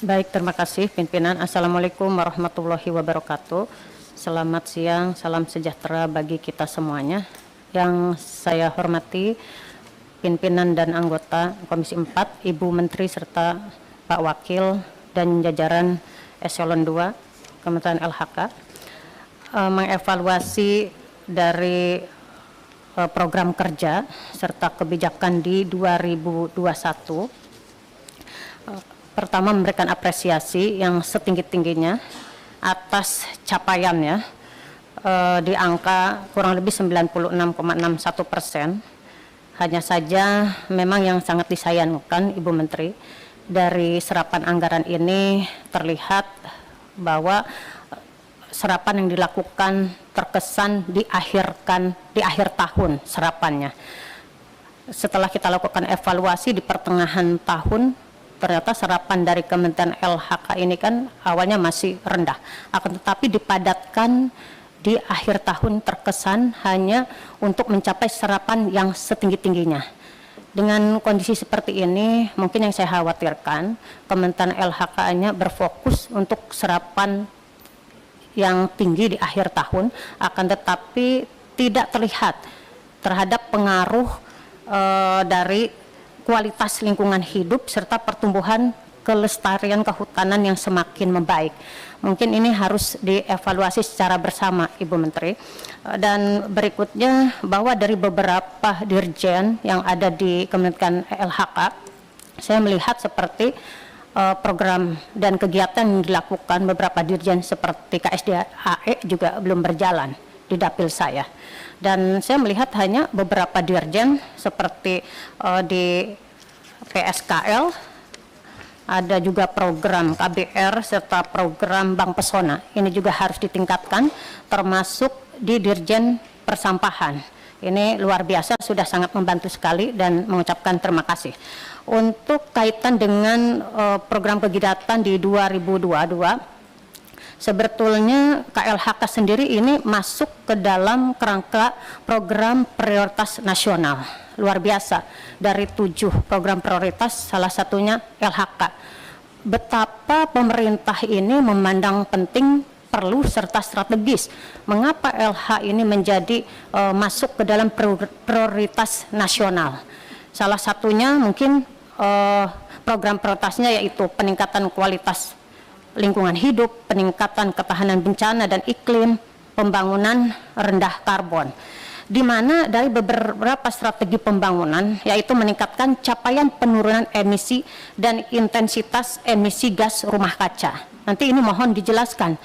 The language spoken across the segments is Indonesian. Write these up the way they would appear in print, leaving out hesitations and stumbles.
Baik, terima kasih pimpinan. Assalamualaikum warahmatullahi wabarakatuh. Selamat siang, salam sejahtera bagi kita semuanya. Yang saya hormati pimpinan dan anggota Komisi 4, Ibu Menteri serta Pak Wakil dan jajaran Eselon 2 Kementerian LHK, mengevaluasi dari program kerja serta kebijakan di 2021. Pertama, memberikan apresiasi yang setinggi-tingginya atas capaiannya di angka kurang lebih 96,61%. Hanya saja memang yang sangat disayangkan Ibu Menteri, dari serapan anggaran ini terlihat bahwa serapan yang dilakukan terkesan di akhir tahun serapannya. Setelah kita lakukan evaluasi di pertengahan tahun, ternyata serapan dari Kementerian LHK ini kan awalnya masih rendah, akan tetapi dipadatkan di akhir tahun terkesan hanya untuk mencapai serapan yang setinggi-tingginya. Dengan kondisi seperti ini, mungkin yang saya khawatirkan, Kementerian LHK-nya berfokus untuk serapan yang tinggi di akhir tahun, akan tetapi tidak terlihat terhadap pengaruh dari kualitas lingkungan hidup serta pertumbuhan kelestarian kehutanan yang semakin membaik. Mungkin ini harus dievaluasi secara bersama Ibu Menteri. Dan berikutnya, bahwa dari beberapa dirjen yang ada di Kementerian LHK, saya melihat seperti program dan kegiatan yang dilakukan beberapa dirjen seperti KSDAE juga belum berjalan di dapil saya. Dan saya melihat hanya beberapa dirjen seperti di PSKL, ada juga program KBR serta program Bank Pesona. Ini juga harus ditingkatkan, termasuk di Dirjen Persampahan. Ini luar biasa, sudah sangat membantu sekali dan mengucapkan terima kasih. Untuk kaitan dengan program kegiatan di 2022, sebetulnya KLHK sendiri ini masuk ke dalam kerangka program prioritas nasional. Luar biasa, dari 7 program prioritas, salah satunya LHK. Betapa pemerintah ini memandang penting, perlu, serta strategis. Mengapa LH ini menjadi masuk ke dalam prioritas nasional? Salah satunya mungkin program prioritasnya yaitu peningkatan kualitas lingkungan hidup, peningkatan ketahanan bencana dan iklim, pembangunan rendah karbon. Di mana dari beberapa strategi pembangunan yaitu meningkatkan capaian penurunan emisi dan intensitas emisi gas rumah kaca. Nanti ini mohon dijelaskan,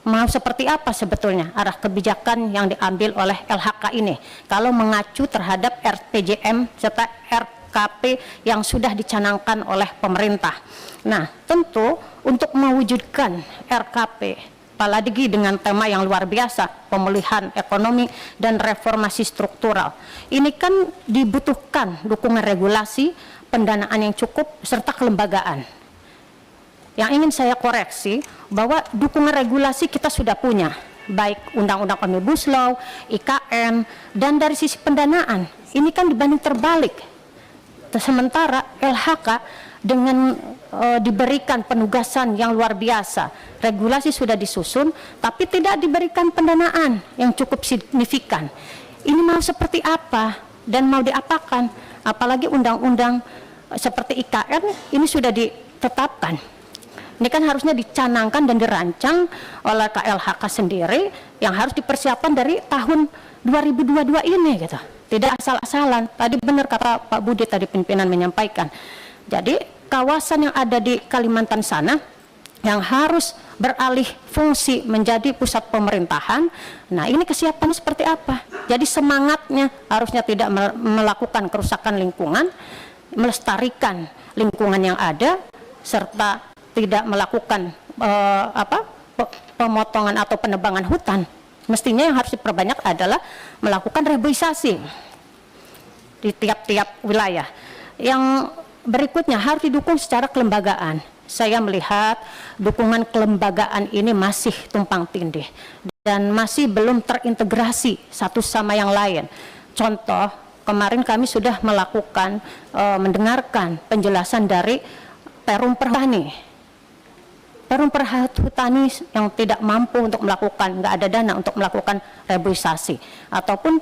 mau seperti apa sebetulnya arah kebijakan yang diambil oleh LHK ini kalau mengacu terhadap RPJM serta RKP yang sudah dicanangkan oleh pemerintah. Nah, tentu untuk mewujudkan RKP, apalagi dengan tema yang luar biasa, pemulihan ekonomi dan reformasi struktural, ini kan dibutuhkan dukungan regulasi, pendanaan yang cukup, serta kelembagaan. Yang ingin saya koreksi, bahwa dukungan regulasi kita sudah punya, baik Undang-Undang Omnibus Law, IKN, dan dari sisi pendanaan, ini kan dibanding terbalik. Sementara LHK dengan diberikan penugasan yang luar biasa, regulasi sudah disusun, tapi tidak diberikan pendanaan yang cukup signifikan. Ini mau seperti apa dan mau diapakan? Apalagi undang-undang seperti IKN ini sudah ditetapkan. Ini kan harusnya dicanangkan dan dirancang oleh KLHK sendiri yang harus dipersiapkan dari tahun 2022 ini gitu. Tidak asal-asalan. Tadi benar kata Pak Budi tadi pimpinan menyampaikan. Jadi kawasan yang ada di Kalimantan sana yang harus beralih fungsi menjadi pusat pemerintahan, nah ini kesiapannya seperti apa? Jadi semangatnya harusnya tidak melakukan kerusakan lingkungan, melestarikan lingkungan yang ada, serta tidak melakukan pemotongan atau penebangan hutan. Mestinya yang harus diperbanyak adalah melakukan reboisasi di tiap-tiap wilayah. Yang berikutnya harus didukung secara kelembagaan. Saya melihat dukungan kelembagaan ini masih tumpang tindih dan masih belum terintegrasi satu sama yang lain. Contoh, kemarin kami sudah melakukan mendengarkan penjelasan dari Perum Pertani perum perhutani yang tidak mampu untuk melakukan, nggak ada dana untuk melakukan reboisasi, ataupun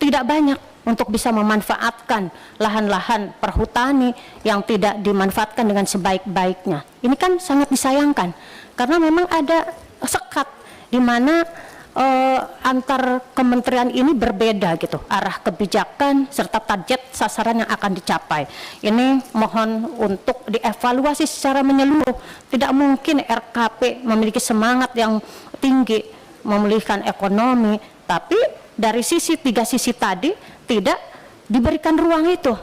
tidak banyak untuk bisa memanfaatkan lahan-lahan perhutani yang tidak dimanfaatkan dengan sebaik-baiknya. Ini kan sangat disayangkan, karena memang ada sekat di mana antar kementerian ini berbeda gitu, arah kebijakan serta target sasaran yang akan dicapai. Ini mohon untuk dievaluasi secara menyeluruh. Tidak mungkin RKP memiliki semangat yang tinggi memulihkan ekonomi, tapi dari tiga sisi tadi tidak diberikan ruang itu.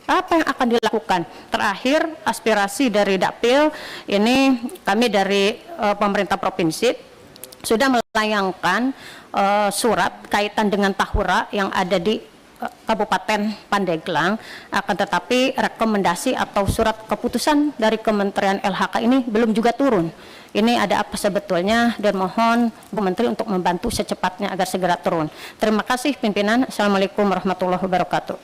Apa yang akan dilakukan? Terakhir, aspirasi dari Dapil, ini kami dari pemerintah provinsi sudah melayangkan surat kaitan dengan Tahura yang ada di Kabupaten Pandeglang, akan tetapi rekomendasi atau surat keputusan dari Kementerian LHK ini belum juga turun. Ini ada apa sebetulnya, dan mohon Bu Menteri untuk membantu secepatnya agar segera turun. Terima kasih pimpinan. Assalamualaikum warahmatullahi wabarakatuh.